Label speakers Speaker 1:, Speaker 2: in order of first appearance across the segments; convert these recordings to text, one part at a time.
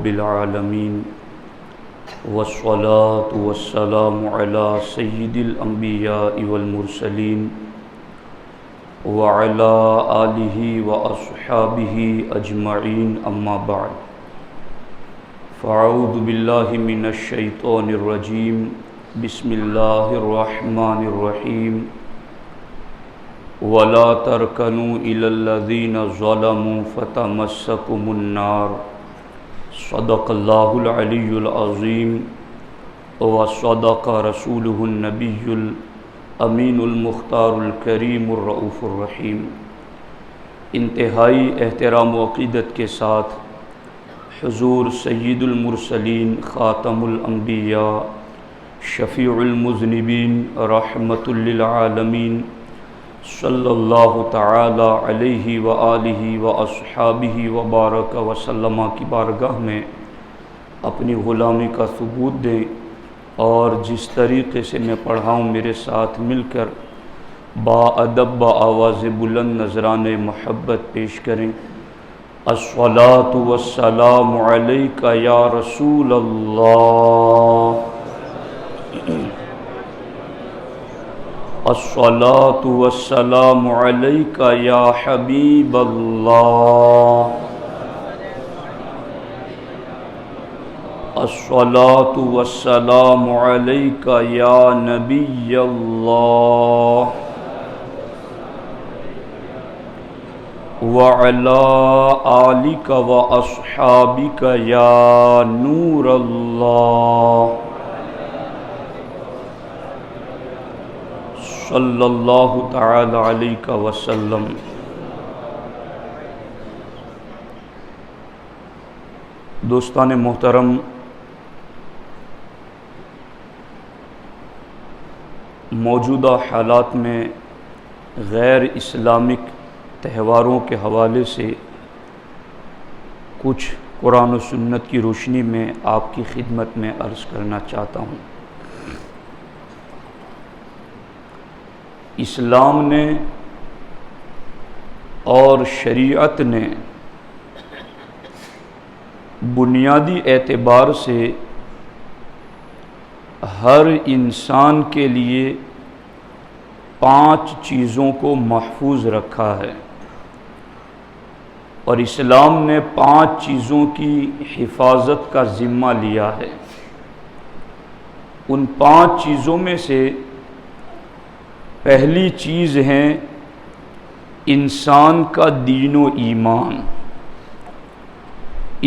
Speaker 1: رب العالمین والصلاة والسلام علی سید الانبیاء والمرسلین وعلی آلہ واصحابہ اجمعین اما بعد فاعوذ باللہ من الشیطان الرجیم بسم اللہ الرحمن الرحیم ولا ترکنوا الی الذین ظلموا فتمسکم النار صدق اللہ العلی العظیم وصدق رسولہ النبی الامین المختار الکریم الرؤوف الرحیم۔ انتہائی احترام و عقیدت کے ساتھ حضور سید المرسلین خاتم الانبیاء شفیع المذنبین رحمۃ للعالمین صلی اللہ تعالی علیہ وآلہ واصحابہ وبارک وسلم کی بارگاہ میں اپنی غلامی کا ثبوت دیں اور جس طریقے سے میں پڑھا ہوں میرے ساتھ مل کر با ادب با آواز بلند نذران محبت پیش کریں۔ الصلاۃ والسلام علیک یا رسول اللہ، الصلاۃ والسلام علیک یا حبیب اللہ، الصلاۃ والسلام علیک یا نبی اللہ، وعلی آلک واصحابک یا نور اللہ، صلی اللہ تعالی علیہ وسلم۔ دوستان محترم، موجودہ حالات میں غیر اسلامک تہواروں کے حوالے سے کچھ قرآن و سنت کی روشنی میں آپ کی خدمت میں عرض کرنا چاہتا ہوں۔ اسلام نے اور شریعت نے بنیادی اعتبار سے ہر انسان کے لیے 5 چیزوں کو محفوظ رکھا ہے، اور اسلام نے 5 چیزوں کی حفاظت کا ذمہ لیا ہے۔ ان 5 چیزوں میں سے پہلی چیز ہے انسان کا دین و ایمان۔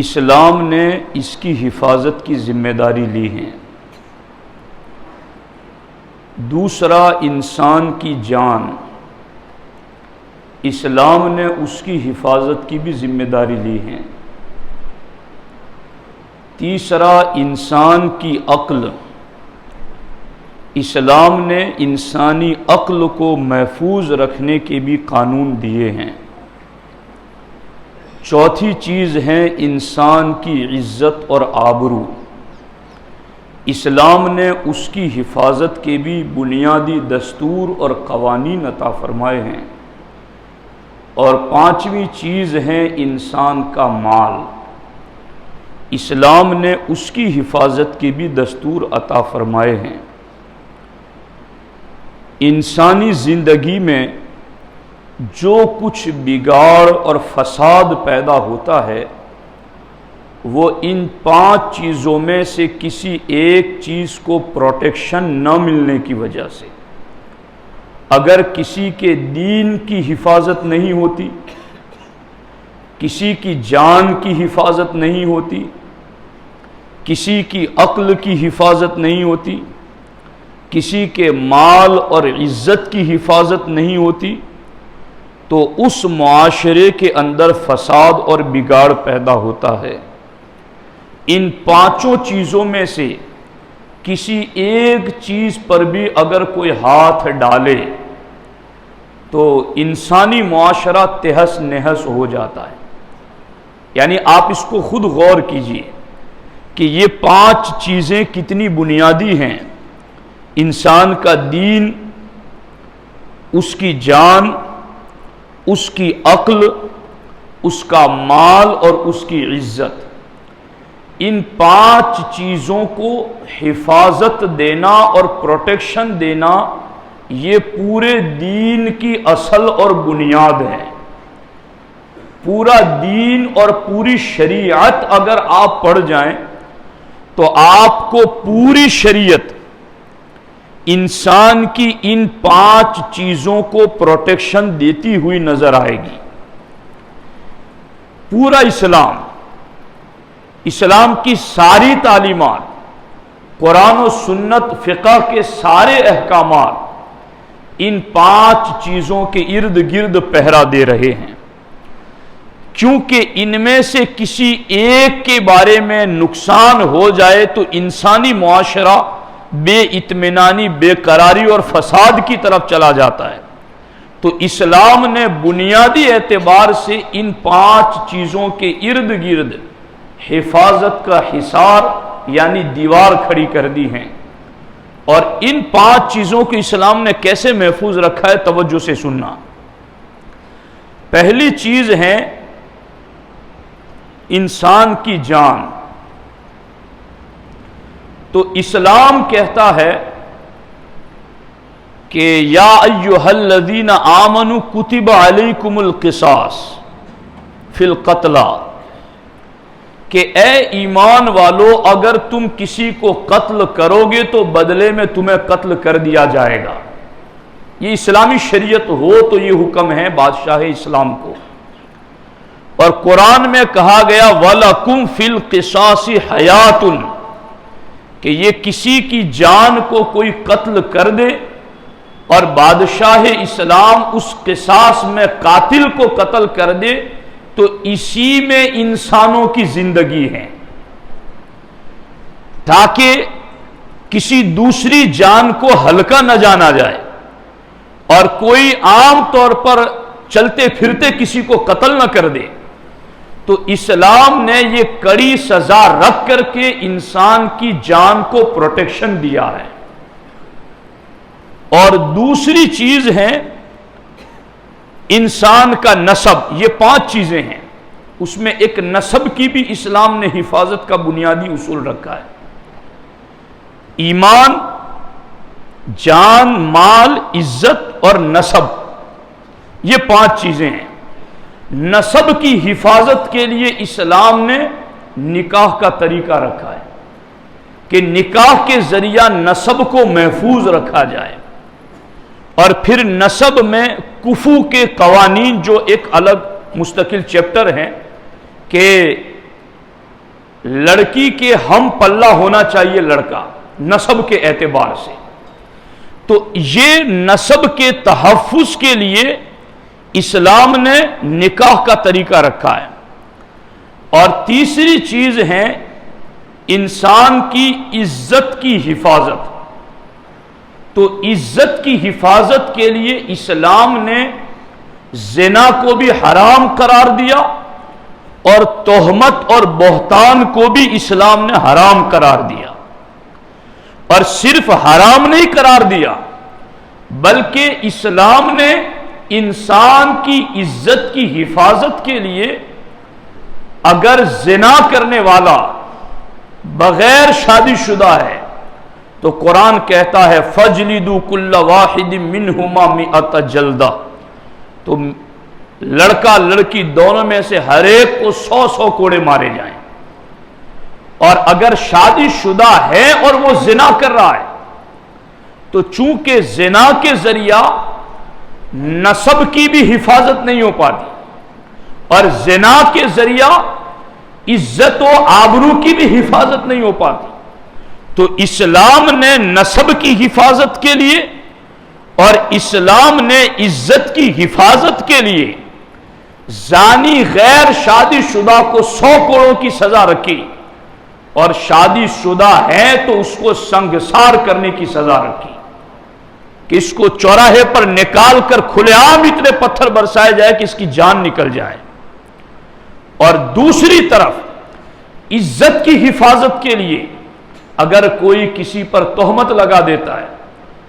Speaker 1: اسلام نے اس کی حفاظت کی ذمہ داری لی ہے۔ دوسرا، انسان کی جان، اسلام نے اس کی حفاظت کی بھی ذمہ داری لی ہے۔ تیسرا، انسان کی عقل، اسلام نے انسانی عقل کو محفوظ رکھنے کے بھی قانون دیے ہیں۔ چوتھی چیز ہے انسان کی عزت اور آبرو، اسلام نے اس کی حفاظت کے بھی بنیادی دستور اور قوانین عطا فرمائے ہیں۔ اور پانچویں چیز ہے انسان کا مال، اسلام نے اس کی حفاظت کے بھی دستور عطا فرمائے ہیں۔ انسانی زندگی میں جو کچھ بگاڑ اور فساد پیدا ہوتا ہے وہ ان 5 چیزوں میں سے کسی ایک چیز کو پروٹیکشن نہ ملنے کی وجہ سے۔ اگر کسی کے دین کی حفاظت نہیں ہوتی، کسی کی جان کی حفاظت نہیں ہوتی، کسی کی عقل کی حفاظت نہیں ہوتی، کسی کے مال اور عزت کی حفاظت نہیں ہوتی، تو اس معاشرے کے اندر فساد اور بگاڑ پیدا ہوتا ہے۔ ان 5 چیزوں میں سے کسی ایک چیز پر بھی اگر کوئی ہاتھ ڈالے تو انسانی معاشرہ تہس نہس ہو جاتا ہے۔ یعنی آپ اس کو خود غور کیجئے کہ یہ 5 چیزیں کتنی بنیادی ہیں۔ انسان کا دین، اس کی جان، اس کی عقل، اس کا مال اور اس کی عزت، ان 5 چیزوں کو حفاظت دینا اور پروٹیکشن دینا یہ پورے دین کی اصل اور بنیاد ہے۔ پورا دین اور پوری شریعت اگر آپ پڑھ جائیں تو آپ کو پوری شریعت انسان کی ان 5 چیزوں کو پروٹیکشن دیتی ہوئی نظر آئے گی۔ پورا اسلام کی ساری تعلیمات، قرآن و سنت، فقہ کے سارے احکامات ان 5 چیزوں کے ارد گرد پہرا دے رہے ہیں، کیونکہ ان میں سے کسی ایک کے بارے میں نقصان ہو جائے تو انسانی معاشرہ بے اطمینانی، بے قراری اور فساد کی طرف چلا جاتا ہے۔ تو اسلام نے بنیادی اعتبار سے ان 5 چیزوں کے ارد گرد حفاظت کا حصار یعنی دیوار کھڑی کر دی ہیں۔ اور ان 5 چیزوں کو اسلام نے کیسے محفوظ رکھا ہے، توجہ سے سننا۔ پہلی چیز ہے انسان کی جان۔ تو اسلام کہتا ہے کہ یا ایھا الذین آمنوا کتب علیکم القصاص فی القتلی، کہ اے ایمان والو اگر تم کسی کو قتل کرو گے تو بدلے میں تمہیں قتل کر دیا جائے گا۔ یہ اسلامی شریعت ہو تو یہ حکم ہے بادشاہ اسلام کو۔ اور قرآن میں کہا گیا وَلَكُمْ فِي الْقِصَاصِ حَيَاتٌ، کہ یہ کسی کی جان کو کوئی قتل کر دے اور بادشاہ اسلام اس قصاص میں قاتل کو قتل کر دے تو اسی میں انسانوں کی زندگی ہے، تاکہ کسی دوسری جان کو ہلکا نہ جانا جائے اور کوئی عام طور پر چلتے پھرتے کسی کو قتل نہ کر دے۔ تو اسلام نے یہ کڑی سزا رکھ کر کے انسان کی جان کو پروٹیکشن دیا ہے۔ اور دوسری چیز ہے انسان کا نسب۔ یہ 5 چیزیں ہیں، اس میں ایک نسب کی بھی اسلام نے حفاظت کا بنیادی اصول رکھا ہے۔ ایمان، جان، مال، عزت اور نسب، یہ 5 چیزیں ہیں۔ نسب کی حفاظت کے لیے اسلام نے نکاح کا طریقہ رکھا ہے کہ نکاح کے ذریعہ نسب کو محفوظ رکھا جائے۔ اور پھر نسب میں کفو کے قوانین، جو ایک الگ مستقل چیپٹر ہیں، کہ لڑکی کے ہم پلہ ہونا چاہیے لڑکا نسب کے اعتبار سے۔ تو یہ نسب کے تحفظ کے لیے اسلام نے نکاح کا طریقہ رکھا ہے۔ اور تیسری چیز ہے انسان کی عزت کی حفاظت۔ تو عزت کی حفاظت کے لیے اسلام نے زنا کو بھی حرام قرار دیا اور تہمت اور بہتان کو بھی اسلام نے حرام قرار دیا۔ اور صرف حرام نہیں قرار دیا بلکہ اسلام نے انسان کی عزت کی حفاظت کے لیے اگر زنا کرنے والا بغیر شادی شدہ ہے تو قرآن کہتا ہے فَجْلِدُوا كُلَّ وَاحِدٍ مِّنْهُمَا مِئَةَ جَلْدَةٍ، تو لڑکا لڑکی دونوں میں سے ہر ایک کو 100 کوڑے مارے جائیں۔ اور اگر شادی شدہ ہے اور وہ زنا کر رہا ہے تو چونکہ زنا کے ذریعہ نسب کی بھی حفاظت نہیں ہو پاتی اور زنا کے ذریعہ عزت و آبرو کی بھی حفاظت نہیں ہو پاتی، تو اسلام نے نسب کی حفاظت کے لیے اور اسلام نے عزت کی حفاظت کے لیے زانی غیر شادی شدہ کو 100 کوڑوں کی سزا رکھی، اور شادی شدہ ہے تو اس کو سنگسار کرنے کی سزا رکھی کہ اس کو چوراہے پر نکال کر کھلے عام اتنے پتھر برسائے جائے کہ اس کی جان نکل جائے۔ اور دوسری طرف عزت کی حفاظت کے لیے اگر کوئی کسی پر تہمت لگا دیتا ہے،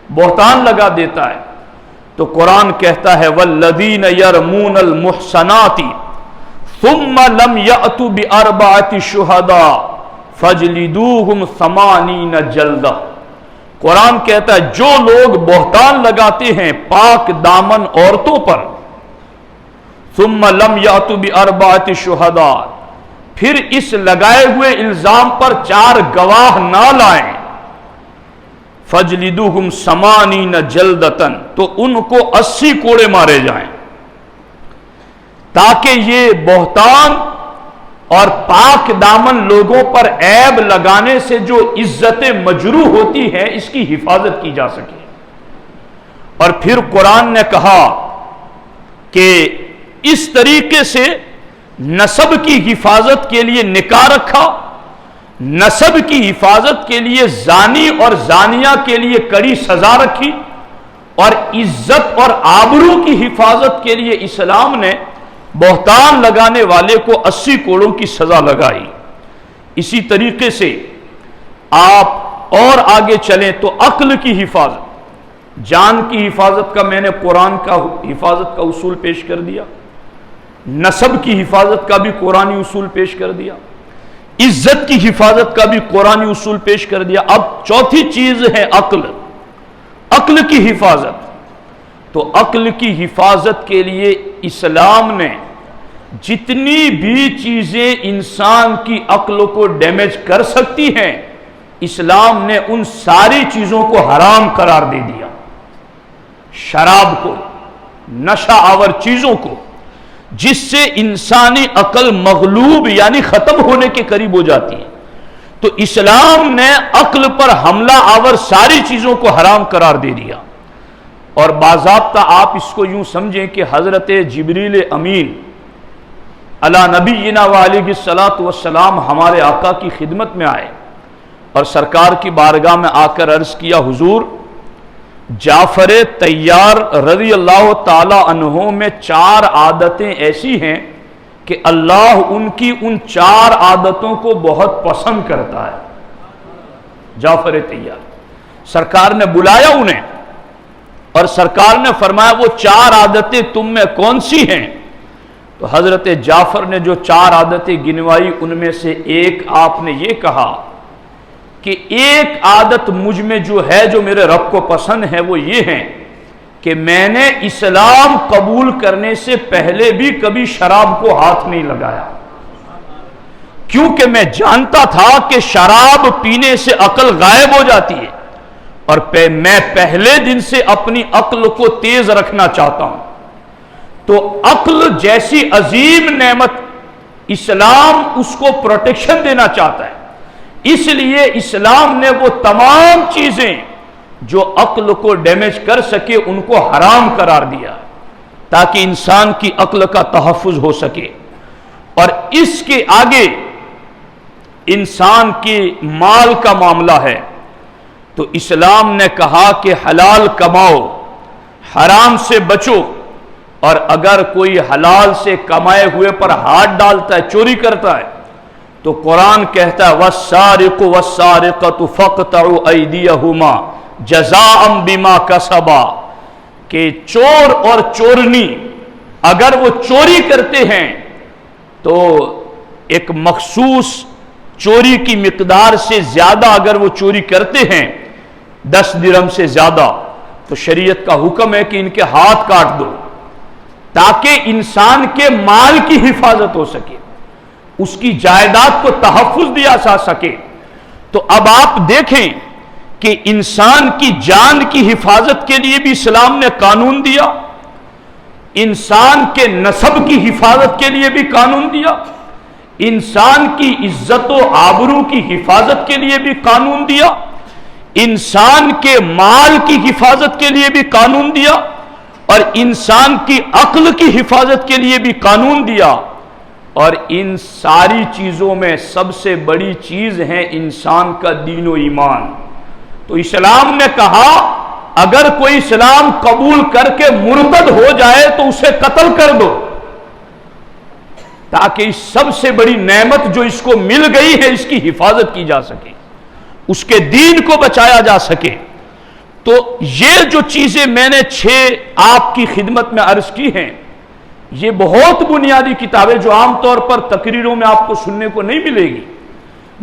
Speaker 1: بہتان لگا دیتا ہے، تو قرآن کہتا ہے والذین یرمون المحصنات ثم لم یأتوا بأربعة شہداء فجلدوہم 80 جلدہ۔ قرآن کہتا ہے جو لوگ بہتان لگاتے ہیں پاک دامن عورتوں پر، ثم لم یاتوا باربعۃ شہداء، پھر اس لگائے ہوئے الزام پر 4 گواہ نہ لائیں، فجلدوہم 80 جلدۃ، تو ان کو 80 کوڑے مارے جائیں، تاکہ یہ بہتان اور پاک دامن لوگوں پر عیب لگانے سے جو عزت مجروح ہوتی ہے اس کی حفاظت کی جا سکے۔ اور پھر قرآن نے کہا کہ اس طریقے سے نسب کی حفاظت کے لیے نکاح رکھا، نسب کی حفاظت کے لیے زانی اور زانیہ کے لیے کڑی سزا رکھی، اور عزت اور آبرو کی حفاظت کے لیے اسلام نے بہتان لگانے والے کو 80 کوڑوں کی سزا لگائی۔ اسی طریقے سے آپ اور آگے چلیں تو عقل کی حفاظت، جان کی حفاظت کا میں نے قرآن کا حفاظت کا اصول پیش کر دیا، نسب کی حفاظت کا بھی قرآنی اصول پیش کر دیا، عزت کی حفاظت کا بھی قرآنی اصول پیش کر دیا۔ اب چوتھی چیز ہے عقل، عقل کی حفاظت۔ تو عقل کی حفاظت کے لیے اسلام نے جتنی بھی چیزیں انسان کی عقل کو ڈیمیج کر سکتی ہیں، اسلام نے ان ساری چیزوں کو حرام قرار دے دیا۔ شراب کو، نشہ آور چیزوں کو، جس سے انسانی عقل مغلوب یعنی ختم ہونے کے قریب ہو جاتی ہے، تو اسلام نے عقل پر حملہ آور ساری چیزوں کو حرام قرار دے دیا۔ اور باضابطہ آپ اس کو یوں سمجھیں کہ حضرت جبریل امین علی نبینا وعلیہ الصلاۃ والسلام ہمارے آقا کی خدمت میں آئے اور سرکار کی بارگاہ میں آ کر عرض کیا، حضور جعفر طیار رضی اللہ تعالی عنہ میں 4 عادتیں ایسی ہیں کہ اللہ ان کی ان 4 عادتوں کو بہت پسند کرتا ہے۔ جعفر طیار، سرکار نے بلایا انہیں اور سرکار نے فرمایا وہ 4 عادتیں تم میں کون سی ہیں؟ تو حضرت جعفر نے جو 4 عادتیں گنوائی ان میں سے ایک آپ نے یہ کہا کہ ایک عادت مجھ میں جو ہے جو میرے رب کو پسند ہے وہ یہ ہے کہ میں نے اسلام قبول کرنے سے پہلے بھی کبھی شراب کو ہاتھ نہیں لگایا، کیونکہ میں جانتا تھا کہ شراب پینے سے عقل غائب ہو جاتی ہے، اور میں پہلے دن سے اپنی عقل کو تیز رکھنا چاہتا ہوں۔ تو عقل جیسی عظیم نعمت اسلام اس کو پروٹیکشن دینا چاہتا ہے، اس لیے اسلام نے وہ تمام چیزیں جو عقل کو ڈیمیج کر سکے ان کو حرام قرار دیا تاکہ انسان کی عقل کا تحفظ ہو سکے۔ اور اس کے آگے انسان کے مال کا معاملہ ہے تو اسلام نے کہا کہ حلال کماؤ، حرام سے بچو، اور اگر کوئی حلال سے کمائے ہوئے پر ہاتھ ڈالتا ہے، چوری کرتا ہے، تو قرآن کہتا ہے وَالسَّارِقُ وَالسَّارِقَةُ فَاقْطَعُوا أَيْدِيَهُمَا جَزَاءً بِمَا كَسَبَا، کہ چور اور چورنی اگر وہ چوری کرتے ہیں تو ایک مخصوص چوری کی مقدار سے زیادہ اگر وہ چوری کرتے ہیں 10 درہم سے زیادہ، تو شریعت کا حکم ہے کہ ان کے ہاتھ کاٹ دو تاکہ انسان کے مال کی حفاظت ہو سکے، اس کی جائیداد کو تحفظ دیا جا سکے۔ تو اب آپ دیکھیں کہ انسان کی جان کی حفاظت کے لیے بھی اسلام نے قانون دیا، انسان کے نسب کی حفاظت کے لیے بھی قانون دیا، انسان کی عزت و آبرو کی حفاظت کے لیے بھی قانون دیا، انسان کے مال کی حفاظت کے لیے بھی قانون دیا، اور انسان کی عقل کی حفاظت کے لیے بھی قانون دیا۔ اور ان ساری چیزوں میں سب سے بڑی چیز ہے انسان کا دین و ایمان۔ تو اسلام نے کہا اگر کوئی اسلام قبول کر کے مرتد ہو جائے تو اسے قتل کر دو، تاکہ اس سب سے بڑی نعمت جو اس کو مل گئی ہے اس کی حفاظت کی جا سکے، اس کے دین کو بچایا جا سکے۔ تو یہ جو چیزیں میں نے 6 آپ کی خدمت میں عرض کی ہیں، یہ بہت بنیادی کتابیں جو عام طور پر تقریروں میں آپ کو سننے کو نہیں ملے گی،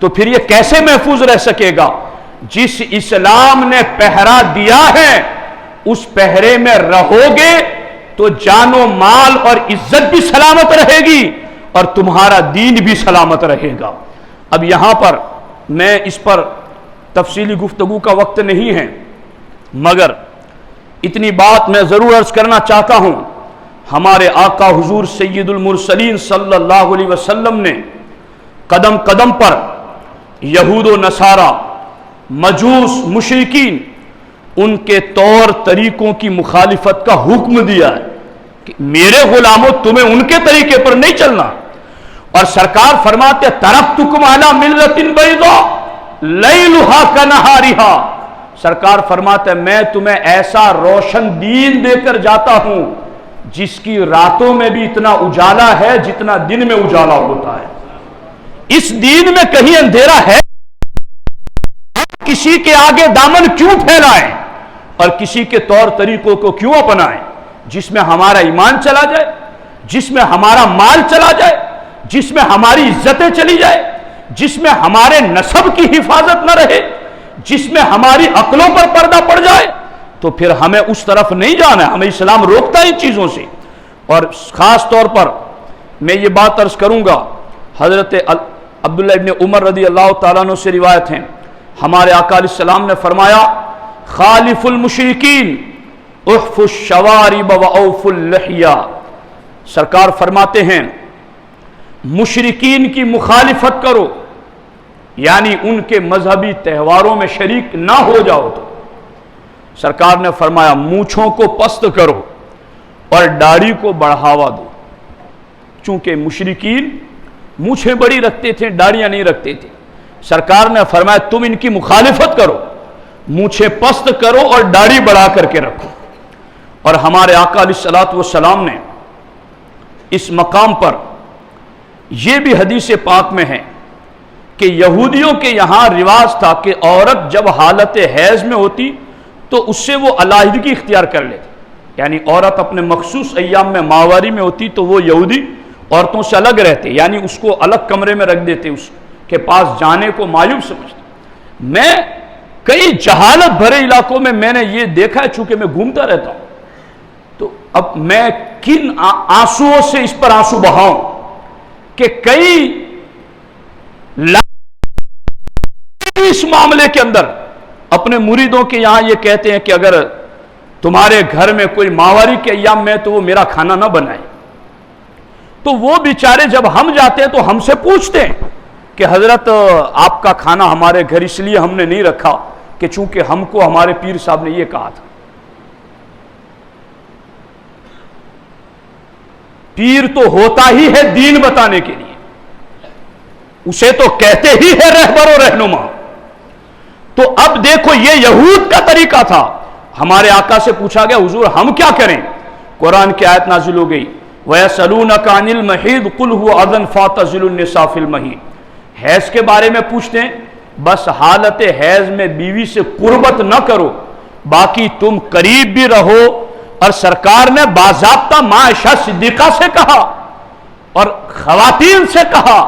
Speaker 1: تو پھر یہ کیسے محفوظ رہ سکے گا؟ جس اسلام نے پہرا دیا ہے اس پہرے میں رہو گے تو جان و مال اور عزت بھی سلامت رہے گی اور تمہارا دین بھی سلامت رہے گا۔ اب یہاں پر میں اس پر تفصیلی گفتگو کا وقت نہیں ہے، مگر اتنی بات میں ضرور عرض کرنا چاہتا ہوں، ہمارے آقا حضور سید المرسلین صلی اللہ علیہ وسلم نے قدم قدم پر یہود و نصارہ، مجوس، مشرکین، ان کے طور طریقوں کی مخالفت کا حکم دیا ہے کہ میرے غلاموں تمہیں ان کے طریقے پر نہیں چلنا۔ اور سرکار فرماتے ترکتکم علی ملۃ بیضاء لیلھا کنہارھا، سرکار فرماتے میں تمہیں ایسا روشن دین دے کر جاتا ہوں جس کی راتوں میں بھی اتنا اجالا ہے جتنا دن میں اجالا ہوتا ہے۔ اس دین میں کہیں اندھیرا ہے؟ کسی کے آگے دامن کیوں پھیلائیں اور کسی کے طور طریقوں کو کیوں اپنائیں جس میں ہمارا ایمان چلا جائے، جس میں ہمارا مال چلا جائے، جس میں ہماری عزتیں چلی جائے، جس میں ہمارے نسب کی حفاظت نہ رہے، جس میں ہماری عقلوں پر پردہ پڑ جائے؟ تو پھر ہمیں اس طرف نہیں جانا ہے، ہمیں اسلام روکتا ہے ان چیزوں سے۔ اور خاص طور پر میں یہ بات عرض کروں گا، حضرت عبداللہ ابن عمر رضی اللہ تعالیٰ عنہ سے روایت ہیں، ہمارے آقا علیہ السلام نے فرمایا خالف المشرکین احف الشوارب واوف اللحیہ، سرکار فرماتے ہیں مشرکین کی مخالفت کرو، یعنی ان کے مذہبی تہواروں میں شریک نہ ہو جاؤ۔ تو سرکار نے فرمایا مونچھوں کو پست کرو اور داڑھی کو بڑھاوا دو، چونکہ مشرکین مونچھیں بڑی رکھتے تھے، داڑیاں نہیں رکھتے تھے۔ سرکار نے فرمایا تم ان کی مخالفت کرو، مونچھیں پست کرو اور داڑھی بڑھا کر کے رکھو۔ اور ہمارے آقا علیہ الصلوۃ والسلام نے اس مقام پر یہ بھی حدیث پاک میں ہے کہ یہودیوں کے یہاں رواج تھا کہ عورت جب حالت حیض میں ہوتی تو اس سے وہ علیحدگی اختیار کر لیتی، یعنی عورت اپنے مخصوص ایام میں ماہواری میں ہوتی تو وہ یہودی عورتوں سے الگ رہتے، یعنی اس کو الگ کمرے میں رکھ دیتے، اس کے پاس جانے کو معیوب سمجھتے۔ میں کئی جہالت بھرے علاقوں میں نے یہ دیکھا ہے، چونکہ میں گھومتا رہتا ہوں، تو اب میں کن آنسوؤں سے اس پر آنسو بہاؤں کہ کئی اس معاملے کے اندر اپنے مریدوں کے یہاں یہ کہتے ہیں کہ اگر تمہارے گھر میں کوئی ماہواری کے ایام میں تو وہ میرا کھانا نہ بنائے۔ تو وہ بیچارے جب ہم جاتے ہیں تو ہم سے پوچھتے ہیں کہ حضرت آپ کا کھانا ہمارے گھر اس لیے ہم نے نہیں رکھا کہ چونکہ ہم کو ہمارے پیر صاحب نے یہ کہا تھا۔ پیر تو ہوتا ہی ہے دین بتانے کے لیے، اسے تو کہتے ہی ہے رہبر و رہنما۔ تو اب دیکھو یہ یہود کا طریقہ تھا۔ ہمارے آقا سے پوچھا گیا حضور ہم کیا کریں؟ قرآن کی آیت نازل ہو گئی وَيَسْأَلُونَكَ عَنِ الْمَحِيضِ قُلْ هُوَ أَذًى فَاعْتَزِلُوا النِّسَاءَ فِي الْمَحِيضِ، حیض کے بارے میں پوچھتے ہیں، بس حالت حیض میں بیوی سے قربت نہ کرو، باقی تم قریب بھی رہو۔ اور سرکار نے باضابطہ ماں عائشہ صدیقہ سے کہا اور خواتین سے کہا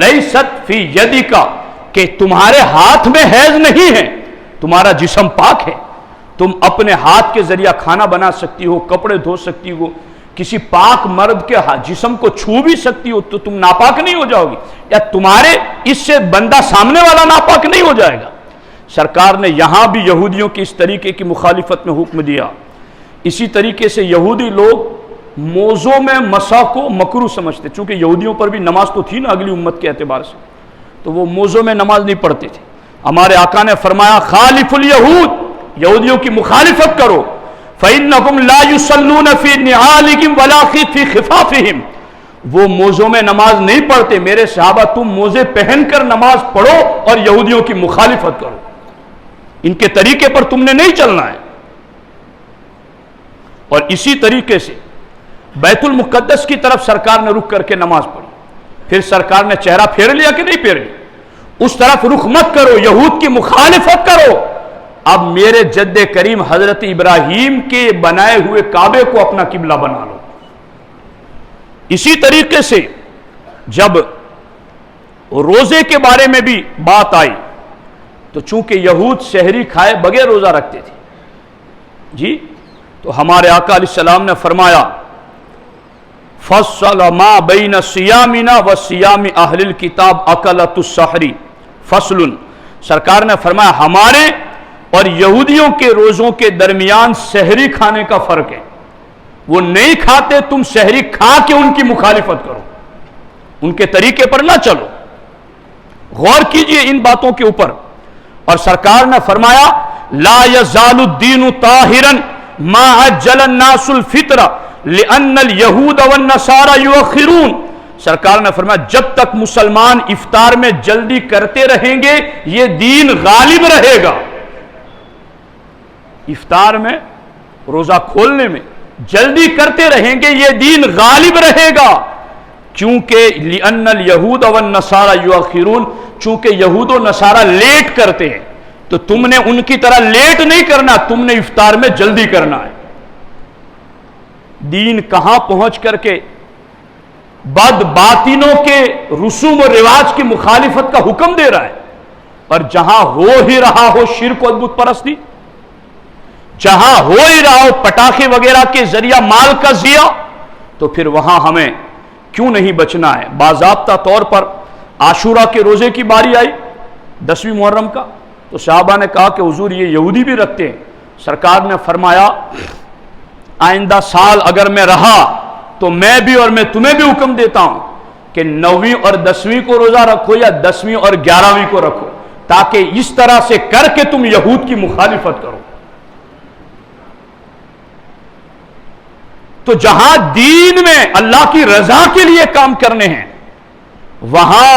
Speaker 1: لیست فی یدک، کہ تمہارے ہاتھ میں حیض نہیں ہے، تمہارا جسم پاک ہے، تم اپنے ہاتھ کے ذریعہ کھانا بنا سکتی ہو، کپڑے دھو سکتی ہو، کسی پاک مرد کے جسم کو چھو بھی سکتی ہو، تو تم ناپاک نہیں ہو جاؤ گی، یا تمہارے اس سے بندہ سامنے والا ناپاک نہیں ہو جائے گا۔ سرکار نے یہاں بھی یہودیوں کی اس طریقے کی مخالفت میں حکم دیا۔ اسی طریقے سے یہودی لوگ موضوع میں مسا کو مکروہ سمجھتے، چونکہ یہودیوں پر بھی نماز تو تھی نا اگلی امت کے اعتبار سے، تو وہ موضوع میں نماز نہیں پڑھتے تھے۔ ہمارے آقا نے فرمایا خالف الیہود، یہودیوں کی مخالفت کرو، فَإِنَّهُمْ لَا يُصَلُّونَ فِي نِعَالِهِمْ وَلَا فِي خِفَافِهِمْ، وہ موزوں میں نماز نہیں پڑھتے۔ میرے صحابہ تم موزے پہن کر نماز پڑھو اور یہودیوں کی مخالفت کرو، ان کے طریقے پر تم نے نہیں چلنا ہے۔ اور اسی طریقے سے بیت المقدس کی طرف سرکار نے رخ کر کے نماز پڑھی، پھر سرکار نے چہرہ پھیر لیا کہ نہیں پھیر لیا؟ اس طرف رخ مت کرو، یہود کی مخالفت کرو، اب میرے جد کریم حضرت ابراہیم کے بنائے ہوئے کعبے کو اپنا قبلہ بنا لو۔ اسی طریقے سے جب روزے کے بارے میں بھی بات آئی تو چونکہ یہود سحری کھائے بغیر روزہ رکھتے تھے جی، تو ہمارے آقا علیہ السلام نے فرمایا فصل ما بین صیامنا و صیام اہل الکتاب اکلۃ السحر فصل، سرکار نے فرمایا ہمارے اور یہودیوں کے روزوں کے درمیان سحری کھانے کا فرق ہے، وہ نہیں کھاتے، تم سحری کھا کے ان کی مخالفت کرو، ان کے طریقے پر نہ چلو۔ غور کیجئے ان باتوں کے اوپر، اور سرکار نے فرمایا لا یزال الدین طاہرا ما عجل الناس الفطر لأن اليہود والنصارى یؤخرون، سرکار نے فرمایا جب تک مسلمان افطار میں جلدی کرتے رہیں گے یہ دین غالب رہے گا، افطار میں روزہ کھولنے میں جلدی کرتے رہیں گے یہ دین غالب رہے گا، کیونکہ لأن اليہود والنصارى یؤخرون، چونکہ یہود و نصارہ لیٹ کرتے ہیں تو تم نے ان کی طرح لیٹ نہیں کرنا، تم نے افطار میں جلدی کرنا ہے۔ دین کہاں پہنچ کر کے بد باطنوں کے رسوم و رواج کی مخالفت کا حکم دے رہا ہے، اور جہاں ہو ہی رہا ہو شرک و بت پرستی، جہاں ہو ہی رہا ہو پٹاخے وغیرہ کے ذریعہ مال کا ضیاع، تو پھر وہاں ہمیں کیوں نہیں بچنا ہے۔ باضابطہ طور پر عاشورہ کے روزے کی باری آئی 10ویں محرم کا، تو صحابہ نے کہا کہ حضور یہ یہودی بھی رکھتے ہیں، سرکار نے فرمایا آئندہ سال اگر میں رہا تو میں بھی اور میں تمہیں بھی حکم دیتا ہوں کہ 9ویں اور 10ویں کو روزہ رکھو یا 10ویں اور 11ویں کو رکھو، تاکہ اس طرح سے کر کے تم یہود کی مخالفت کرو۔ تو جہاں دین میں اللہ کی رضا کے لیے کام کرنے ہیں وہاں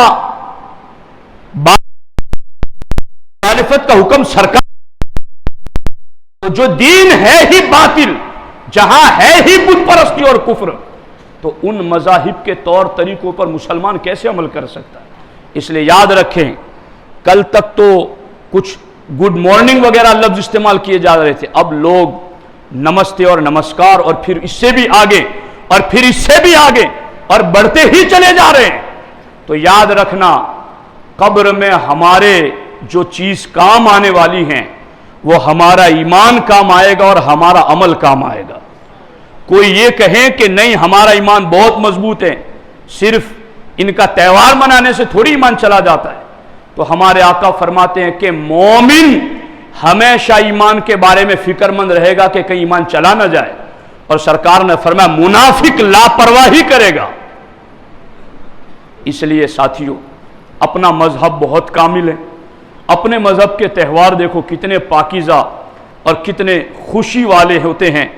Speaker 1: مخالفت کا حکم سرکار، جو دین ہے ہی باطل، جہاں ہے ہی بت پرستی اور کفر، تو ان مذاہب کے طور طریقوں پر مسلمان کیسے عمل کر سکتا ہے؟ اس لیے یاد رکھیں، کل تک تو کچھ گڈ مارننگ وغیرہ لفظ استعمال کیے جا رہے تھے، اب لوگ نمستے اور نمسکار اور پھر اس سے بھی آگے اور پھر اس سے بھی آگے اور بڑھتے ہی چلے جا رہے ہیں۔ تو یاد رکھنا قبر میں ہمارے جو چیز کام آنے والی ہیں وہ ہمارا ایمان کام آئے گا اور ہمارا عمل کام آئے گا۔ کوئی یہ کہیں کہ نہیں ہمارا ایمان بہت مضبوط ہے، صرف ان کا تہوار منانے سے تھوڑی ایمان چلا جاتا ہے، تو ہمارے آقا فرماتے ہیں کہ مومن ہمیشہ ایمان کے بارے میں فکر مند رہے گا کہ کہیں ایمان چلا نہ جائے، اور سرکار نے فرمایا منافق لاپرواہی کرے گا۔ اس لیے ساتھیوں اپنا مذہب بہت کامل ہے، اپنے مذہب کے تہوار دیکھو کتنے پاکیزہ اور کتنے خوشی والے ہوتے ہیں،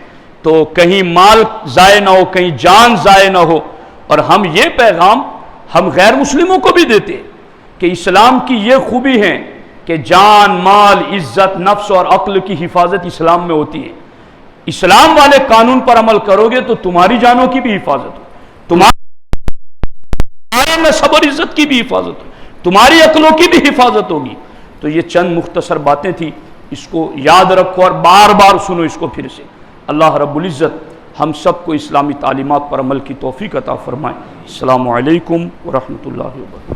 Speaker 1: تو کہیں مال ضائع نہ ہو، کہیں جان ضائع نہ ہو، اور ہم یہ پیغام ہم غیر مسلموں کو بھی دیتے ہیں کہ اسلام کی یہ خوبی ہے کہ جان، مال، عزت، نفس اور عقل کی حفاظت اسلام میں ہوتی ہے۔ اسلام والے قانون پر عمل کرو گے تو تمہاری جانوں کی بھی حفاظت ہو، تمہارے نسب اور عزت کی بھی حفاظت ہو، تمہاری عقلوں کی بھی حفاظت ہوگی۔ تو یہ چند مختصر باتیں تھیں، اس کو یاد رکھو اور بار بار سنو اس کو پھر سے۔ اللہ رب العزت ہم سب کو اسلامی تعلیمات پر عمل کی توفیق عطا فرمائے۔ السلام علیکم ورحمۃ اللہ وبرکاتہ۔